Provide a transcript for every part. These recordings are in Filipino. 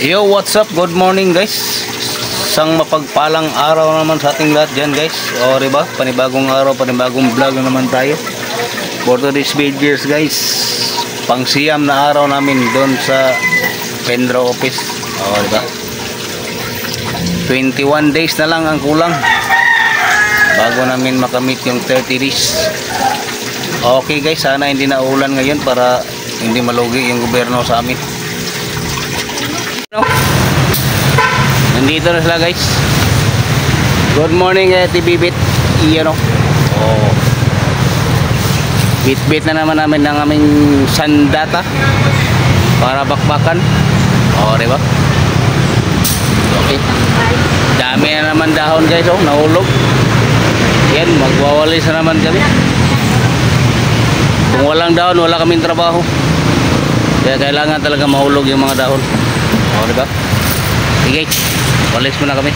Yo, what's up? Good morning guys. Isang mapagpalang araw naman sa ating lahat dyan guys. O diba? Panibagong araw, panibagong vlog na naman tayo. For today's videos guys, pang siyam na araw namin doon sa Pendro office. O diba? 21 days na lang ang kulang bago namin makamit yung 30 days. Okay guys, sana hindi na ulan ngayon para hindi malugi yung gobyerno sa amin. Nandito na sila guys. Good morning Bibit. Iyan o. Oh. Bit na naman namin ng aming sandata para bakbakan. O diba? Okay. Dami na naman dahon guys, oh, nahulog. Yan, magwawalis na naman kami. Kung walang dahon, wala kaming trabaho. Kaya kailangan talaga mahulog yung mga dahon. O diba? Sige, walis muna kami.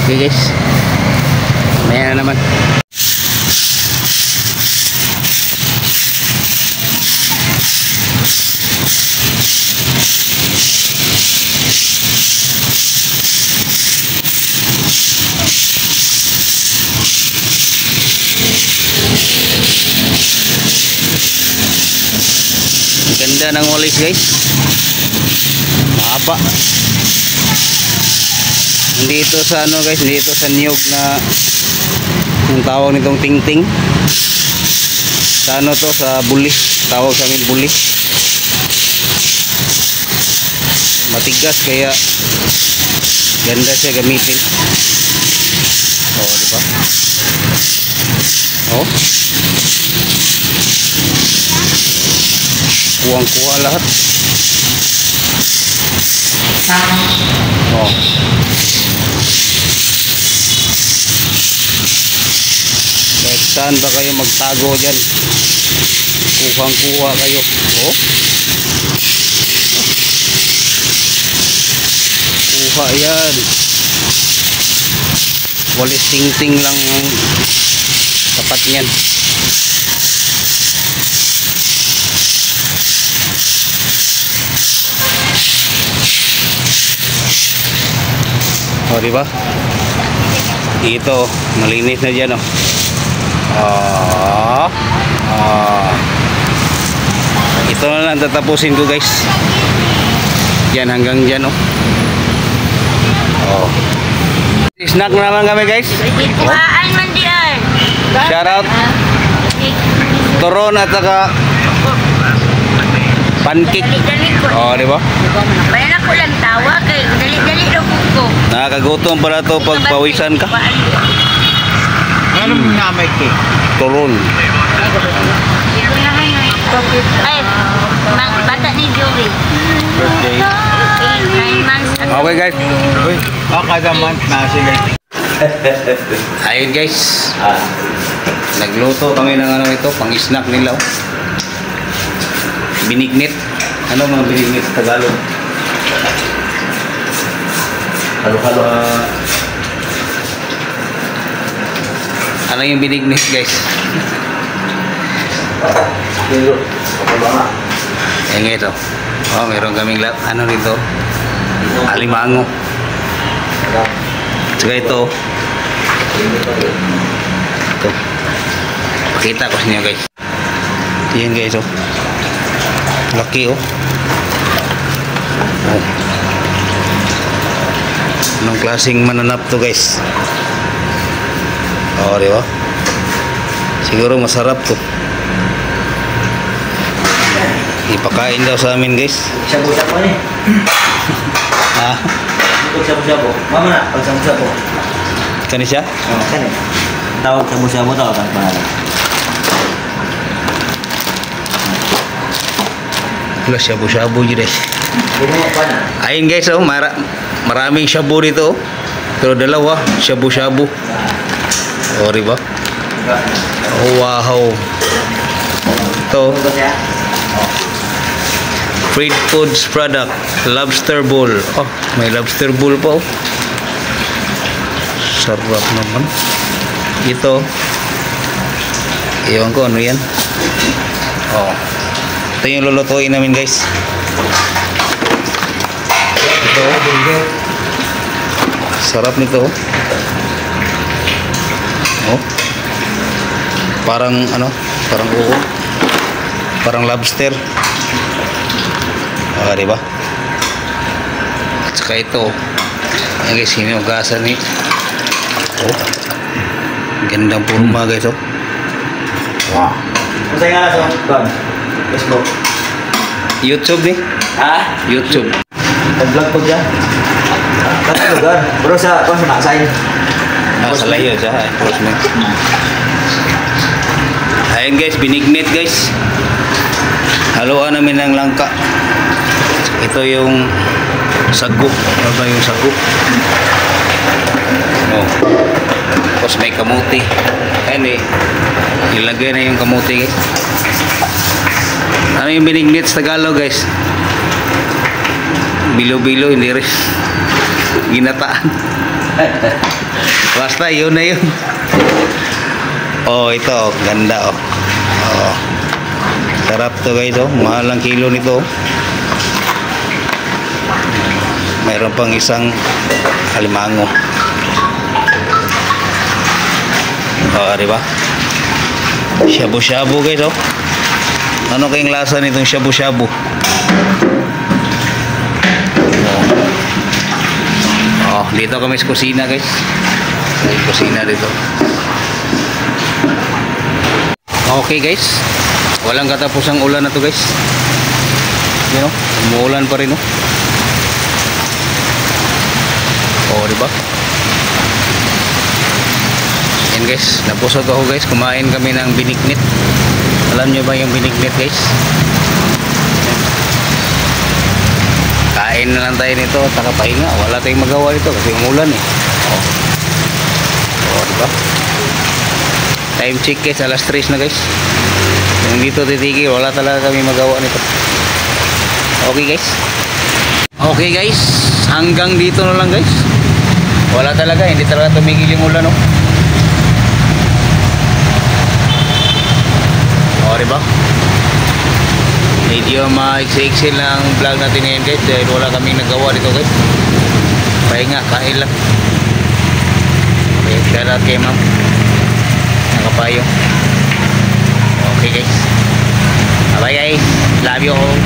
Okay guys, maya na naman. Ganda ng walis guys, mahaba. Hindi ito sa ano guys, hindi ito sa niyog na yung tawag nitong tingting. Sa ano to, sa buli, tawag sa amin buli. Matigas kaya ganda siya gamitin. Oh, diba? Oh, kuwang-kuha lahat. Oh. Kahit saan ba kayo magtago dyan, kuhang-kuha kayo. Oh. Kuha yan. Walis ting-ting lang ang tapat niyan. O diba? Ito, malinis na dyan, oh. Ito na lang tatapusin ko guys. Yan hanggang dyan, oh. Snack na naman kami guys. Kuhaan man diyan. Shout out. Turon at saka pancake. Dali-dali ko. Oh, di ba? Bayan ako lang tawa kay dali-dali daw ko. Nakakagutom pala to pag pawisan ka. Ano nga may cake? Turon. Ay, bata ni Joey. Birthday. 9 months ago. Okay guys. Uy, kada month na sige. Ayun guys. Nagluto kami ng ano ito, pang snack nila. Oh. Binignit. Ano mga binignit sa Tagalog? Halo-halo. Ano yung binignit guys? Ayan ito. Oh, meron kaming ano dito? Alimango. Saka ito. Ito. Pakita ko sa inyo guys. Yan guys oh. Laki oh. Oh. Anong klaseng mananap to guys? Oh, di ba? Siguro masarap to. Ipakain daw sa amin guys. Sabu-sabu ni. Ha? Sabu-sabu. Mama na, pag sabu-sabu. Kani siya? Oh, kani. Tawag sabu-sabu tawag ang pangalan. Wala shabu-shabu yun guys. Hindi mo pa na. Ayun guys oh, maraming shabu dito oh. Pero dalawa, shabu-shabu. Oh, di ba? Oh, wow. Ito. Ito siya. Freed Foods product, lobster bowl. Oh, may lobster bowl pa oh. Sarap naman. Ito. Iyon ko ano yan. Oh. Ito yung lulutuin namin guys. Ito. Sarap nito. Oh. Parang ano? Parang uo. Parang lobster. Ah, di ba? At saka ito. Ayan guys, hinugasan ni. Oh. Gandang purma guys oh. Wow. Kung sa'yo nga na Don? Facebook. YouTube ni. Ha? YouTube. Nag-vlog ko dyan. Kata lugar. Bro sa, kung sa Maksain. Sa layo siya. Ayan guys, binignit guys. Haluan namin ng langka. Ito yung sago. Ano ba yung sago? Oh. Tapos may kamuti. Ayan eh. Ilagay na yung kamuti guys. Ano yung binignit sa Tagalog guys? Bilo-bilo, hindi rin. Ginataan. Basta yun na yun. Oh, ito. Ganda oh. Oh. Sarap to guys oh. Mahal ang kilo nito. Mayroon pang isang alimango. Oh, di ba? Shabu-shabu guys oh. Ano kayong lasa nitong shabu-shabu? Oh, dito kami sa kusina guys. May kusina dito. Okay guys. Walang katapusang ulan na to guys. You know, umuulan pa rin oh. Oh, di ba? Yan guys, napusog ako guys. Kumain kami ng binignit. Alam nyo ba yung binignit guys? Kain na lang tayo nito. Takapahinga. Wala tayong magawa nito kasi umulan eh. Oh. Oh, diba? Time check guys. Alas 3 na guys. Kung dito titigil, wala talaga kami magawa nito. Okay guys. Okay guys. Hanggang dito na lang guys. Wala talaga. Hindi talaga tumigil yung ulan oh. O, diba? Medyo ma-exit lang vlog natin ngayon guys dahil wala kaming nagawa dito guys. Pahinga, kain lang. Okay, shout out kay ma'am Nakapayo. Okay guys, bye guys, love you all.